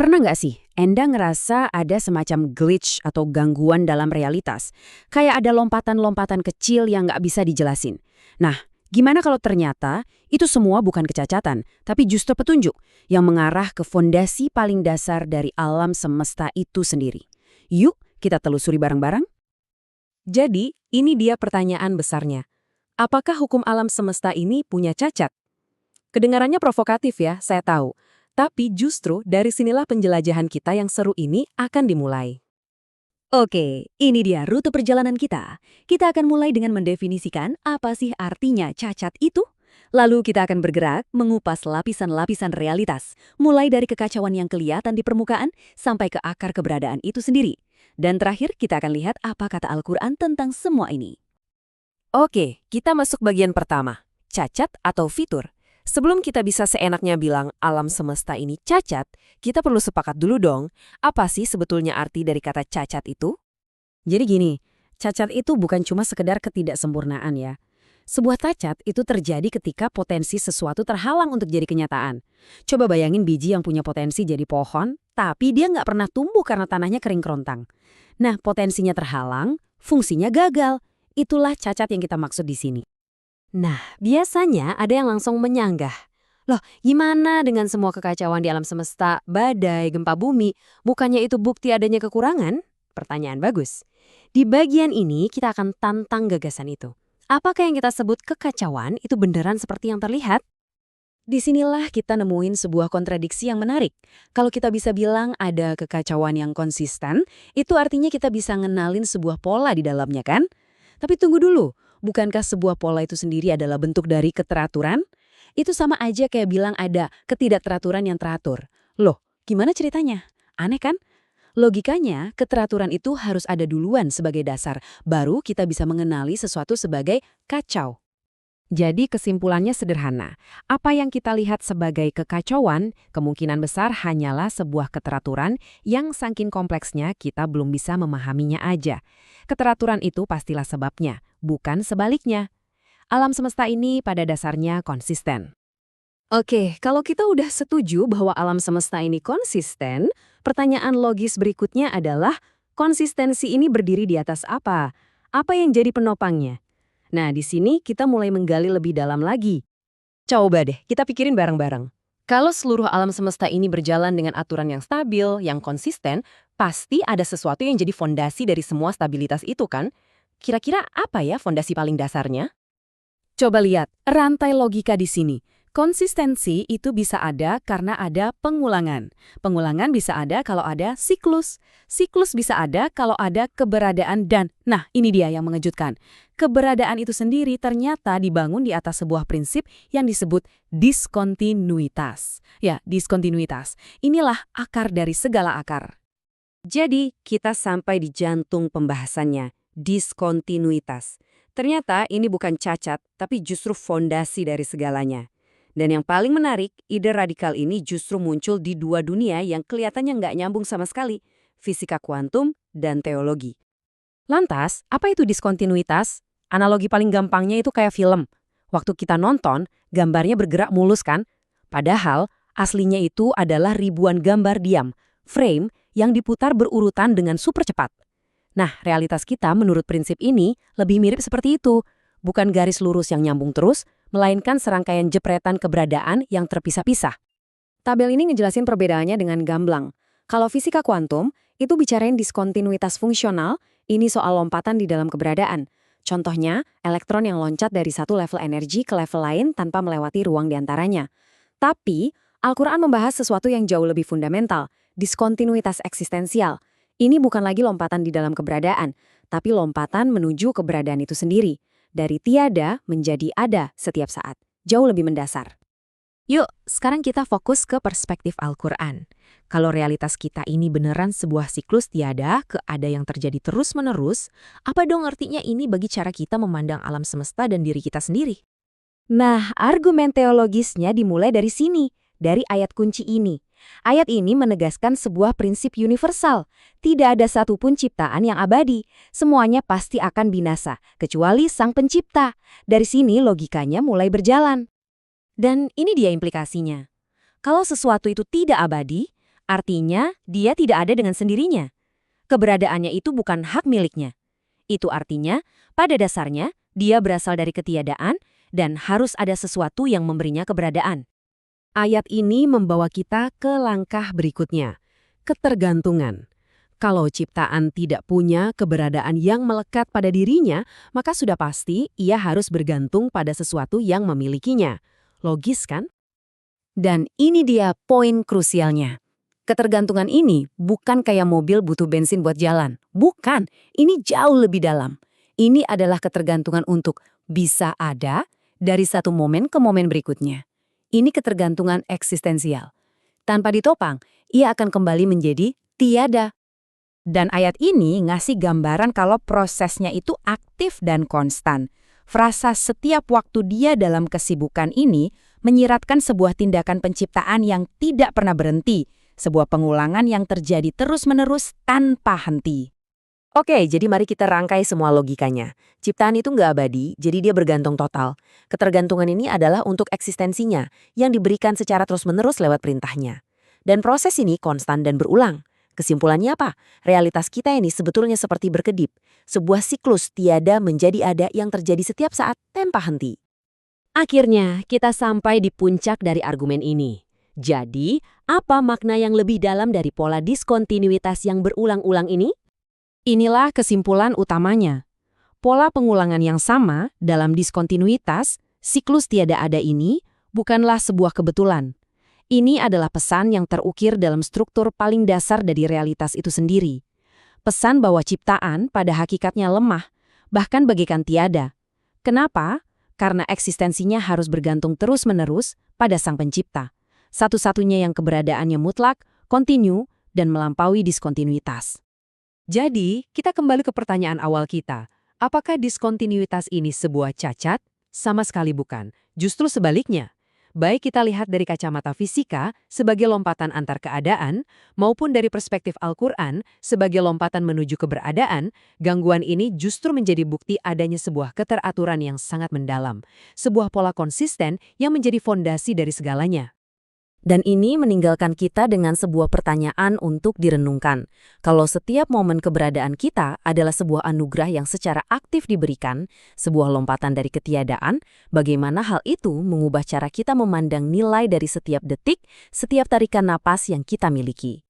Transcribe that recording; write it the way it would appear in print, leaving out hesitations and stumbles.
Pernah nggak sih, Enda ngerasa ada semacam glitch atau gangguan dalam realitas? Kayak ada lompatan-lompatan kecil yang nggak bisa dijelasin. Nah, gimana kalau ternyata itu semua bukan kecacatan, tapi justru petunjuk yang mengarah ke fondasi paling dasar dari alam semesta itu sendiri? Yuk, kita telusuri bareng-bareng. Jadi, ini dia pertanyaan besarnya. Apakah hukum alam semesta ini punya cacat? Kedengarannya provokatif ya, saya tahu. Tapi justru dari sinilah penjelajahan kita yang seru ini akan dimulai. Oke, ini dia rute perjalanan kita. Kita akan mulai dengan mendefinisikan apa sih artinya cacat itu. Lalu kita akan bergerak mengupas lapisan-lapisan realitas, mulai dari kekacauan yang kelihatan di permukaan sampai ke akar keberadaan itu sendiri. Dan terakhir kita akan lihat apa kata Al-Quran tentang semua ini. Oke, kita masuk bagian pertama, cacat atau fitur. Sebelum kita bisa seenaknya bilang alam semesta ini cacat, kita perlu sepakat dulu dong, apa sih sebetulnya arti dari kata cacat itu? Jadi gini, cacat itu bukan cuma sekedar ketidaksempurnaan ya. Sebuah cacat itu terjadi ketika potensi sesuatu terhalang untuk jadi kenyataan. Coba bayangin biji yang punya potensi jadi pohon, tapi dia nggak pernah tumbuh karena tanahnya kering kerontang. Nah, potensinya terhalang, fungsinya gagal. Itulah cacat yang kita maksud di sini. Nah, biasanya ada yang langsung menyanggah. Loh, gimana dengan semua kekacauan di alam semesta, badai, gempa bumi? Bukannya itu bukti adanya kekurangan? Pertanyaan bagus. Di bagian ini kita akan tantang gagasan itu. Apakah yang kita sebut kekacauan itu beneran seperti yang terlihat? Disinilah kita nemuin sebuah kontradiksi yang menarik. Kalau kita bisa bilang ada kekacauan yang konsisten, itu artinya kita bisa ngenalin sebuah pola di dalamnya kan? Tapi tunggu dulu, bukankah sebuah pola itu sendiri adalah bentuk dari keteraturan? Itu sama aja kayak bilang ada ketidakteraturan yang teratur. Loh, gimana ceritanya? Aneh kan? Logikanya, keteraturan itu harus ada duluan sebagai dasar, baru kita bisa mengenali sesuatu sebagai kacau. Jadi kesimpulannya sederhana, apa yang kita lihat sebagai kekacauan kemungkinan besar hanyalah sebuah keteraturan yang saking kompleksnya kita belum bisa memahaminya aja. Keteraturan itu pastilah sebabnya, bukan sebaliknya. Alam semesta ini pada dasarnya konsisten. Oke, kalau kita udah setuju bahwa alam semesta ini konsisten, pertanyaan logis berikutnya adalah, konsistensi ini berdiri di atas apa? Apa yang jadi penopangnya? Nah, di sini kita mulai menggali lebih dalam lagi. Coba deh, kita pikirin bareng-bareng. Kalau seluruh alam semesta ini berjalan dengan aturan yang stabil, yang konsisten, pasti ada sesuatu yang jadi fondasi dari semua stabilitas itu kan? Kira-kira apa ya fondasi paling dasarnya? Coba lihat, rantai logika di sini. Konsistensi itu bisa ada karena ada pengulangan. Pengulangan bisa ada kalau ada siklus. Siklus bisa ada kalau ada keberadaan dan, nah ini dia yang mengejutkan. Keberadaan itu sendiri ternyata dibangun di atas sebuah prinsip yang disebut diskontinuitas. Ya, diskontinuitas. Inilah akar dari segala akar. Jadi, kita sampai di jantung pembahasannya, diskontinuitas. Ternyata ini bukan cacat, tapi justru fondasi dari segalanya. Dan yang paling menarik, ide radikal ini justru muncul di dua dunia yang kelihatannya nggak nyambung sama sekali, fisika kuantum dan teologi. Lantas, apa itu diskontinuitas? Analogi paling gampangnya itu kayak film. Waktu kita nonton, gambarnya bergerak mulus kan? Padahal, aslinya itu adalah ribuan gambar diam, frame yang diputar berurutan dengan super cepat. Nah, realitas kita menurut prinsip ini lebih mirip seperti itu. Bukan garis lurus yang nyambung terus, melainkan serangkaian jepretan keberadaan yang terpisah-pisah. Tabel ini ngejelasin perbedaannya dengan gamblang. Kalau fisika kuantum, itu bicarain diskontinuitas fungsional, ini soal lompatan di dalam keberadaan. Contohnya, elektron yang loncat dari satu level energi ke level lain tanpa melewati ruang di antaranya. Tapi, Al-Quran membahas sesuatu yang jauh lebih fundamental, diskontinuitas eksistensial. Ini bukan lagi lompatan di dalam keberadaan, tapi lompatan menuju keberadaan itu sendiri. Dari tiada menjadi ada setiap saat. Jauh lebih mendasar. Yuk, sekarang kita fokus ke perspektif Al-Quran. Kalau realitas kita ini beneran sebuah siklus tiada ke ada yang terjadi terus-menerus, apa dong artinya ini bagi cara kita memandang alam semesta dan diri kita sendiri? Nah, argumen teologisnya dimulai dari sini, dari ayat kunci ini. Ayat ini menegaskan sebuah prinsip universal. Tidak ada satupun ciptaan yang abadi. Semuanya pasti akan binasa, kecuali Sang Pencipta. Dari sini logikanya mulai berjalan. Dan ini dia implikasinya. Kalau sesuatu itu tidak abadi, Artinya, dia tidak ada dengan sendirinya. Keberadaannya itu bukan hak miliknya. Itu artinya, pada dasarnya, dia berasal dari ketiadaan dan harus ada sesuatu yang memberinya keberadaan. Ayat ini membawa kita ke langkah berikutnya, ketergantungan. Kalau ciptaan tidak punya keberadaan yang melekat pada dirinya, maka sudah pasti ia harus bergantung pada sesuatu yang memilikinya. Logis kan? Dan ini dia poin krusialnya. Ketergantungan ini bukan kayak mobil butuh bensin buat jalan. Bukan, ini jauh lebih dalam. Ini adalah ketergantungan untuk bisa ada dari satu momen ke momen berikutnya. Ini ketergantungan eksistensial. Tanpa ditopang, ia akan kembali menjadi tiada. Dan ayat ini ngasih gambaran kalau prosesnya itu aktif dan konstan. Frasa setiap waktu dia dalam kesibukan ini menyiratkan sebuah tindakan penciptaan yang tidak pernah berhenti, sebuah pengulangan yang terjadi terus-menerus tanpa henti. Oke, jadi mari kita rangkai semua logikanya. Ciptaan itu nggak abadi, jadi dia bergantung total. Ketergantungan ini adalah untuk eksistensinya, yang diberikan secara terus-menerus lewat perintahnya. Dan proses ini konstan dan berulang. Kesimpulannya apa? Realitas kita ini sebetulnya seperti berkedip. Sebuah siklus tiada menjadi ada yang terjadi setiap saat tanpa henti. Akhirnya, kita sampai di puncak dari argumen ini. Jadi, apa makna yang lebih dalam dari pola diskontinuitas yang berulang-ulang ini? Inilah kesimpulan utamanya. Pola pengulangan yang sama dalam diskontinuitas, siklus tiada ada ini, bukanlah sebuah kebetulan. Ini adalah pesan yang terukir dalam struktur paling dasar dari realitas itu sendiri. Pesan bahwa ciptaan pada hakikatnya lemah, bahkan bagaikan tiada. Kenapa? Karena eksistensinya harus bergantung terus-menerus pada Sang Pencipta. Satu-satunya yang keberadaannya mutlak, kontinu, dan melampaui diskontinuitas. Jadi, kita kembali ke pertanyaan awal kita. Apakah diskontinuitas ini sebuah cacat? Sama sekali bukan. Justru sebaliknya. Baik kita lihat dari kacamata fisika sebagai lompatan antar keadaan, maupun dari perspektif Al-Quran sebagai lompatan menuju keberadaan, gangguan ini justru menjadi bukti adanya sebuah keteraturan yang sangat mendalam, sebuah pola konsisten yang menjadi fondasi dari segalanya. Dan ini meninggalkan kita dengan sebuah pertanyaan untuk direnungkan. Kalau setiap momen keberadaan kita adalah sebuah anugerah yang secara aktif diberikan, sebuah lompatan dari ketiadaan, bagaimana hal itu mengubah cara kita memandang nilai dari setiap detik, setiap tarikan napas yang kita miliki?